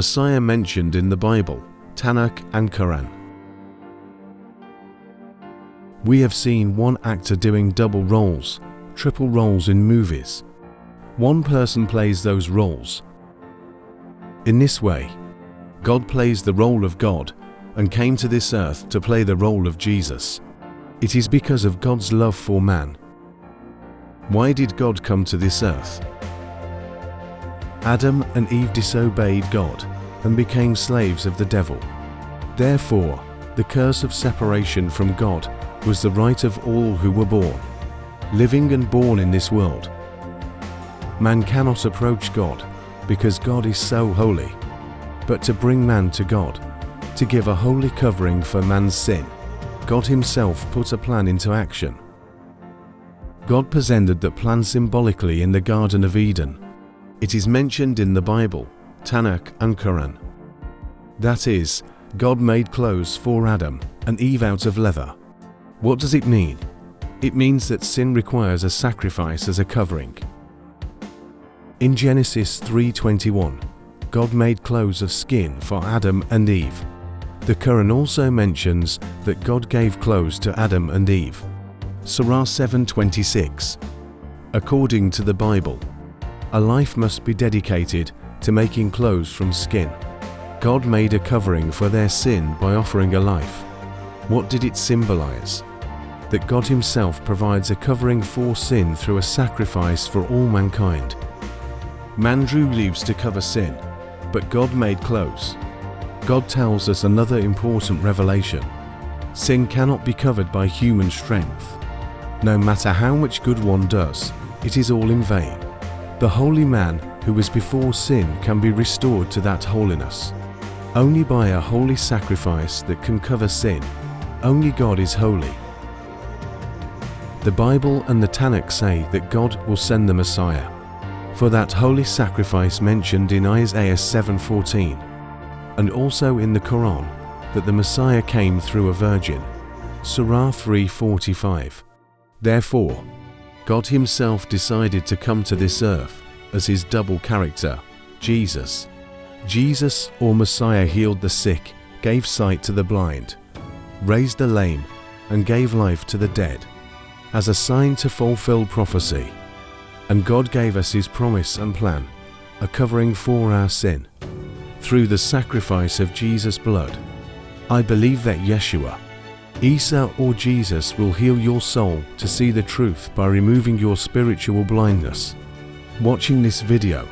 Messiah mentioned in the Bible, Tanakh and Qur'an. We have seen one actor doing double roles, triple roles in movies. One person plays those roles. In this way, God plays the role of God and came to this earth to play the role of Jesus. It is because of God's love for man. Why did God come to this earth? Adam and Eve disobeyed God and became slaves of the devil. Therefore, the curse of separation from God was the right of all who were born, living and born in this world. Man cannot approach God because God is so holy. But to bring man to God, to give a holy covering for man's sin, God himself put a plan into action. God presented that plan symbolically in the Garden of Eden. It is mentioned in the Bible, Tanakh and Qur'an. That is, God made clothes for Adam and Eve out of leather. What does it mean? It means that sin requires a sacrifice as a covering. In Genesis 3:21, God made clothes of skin for Adam and Eve. The Quran also mentions that God gave clothes to Adam and Eve. Sower 7:26. According to the Bible, a life must be dedicated to making clothes from skin. God made a covering for their sin by offering a life. What did it symbolize? That God himself provides a covering for sin through a sacrifice for all mankind. Man drew leaves to cover sin, but God made clothes. God tells us another important revelation. Sin cannot be covered by human strength. No matter how much good one does, it is all in vain. The holy man who was before sin can be restored to that holiness. Only by a holy sacrifice that can cover sin. Only God is holy. The Bible and the Tanakh say that God will send the Messiah. For that holy sacrifice mentioned in Isaiah 7:14, and also in the Quran, that the Messiah came through a virgin. Surah 3:45. Therefore, God himself decided to come to this earth as his double character, Jesus. Jesus, or Messiah, healed the sick, gave sight to the blind, raised the lame, and gave life to the dead, as a sign to fulfill prophecy. And God gave us his promise and plan, a covering for our sin, through the sacrifice of Jesus' blood. I believe that Yeshua, Isa or Jesus will heal your soul to see the truth by removing your spiritual blindness. Watching this video,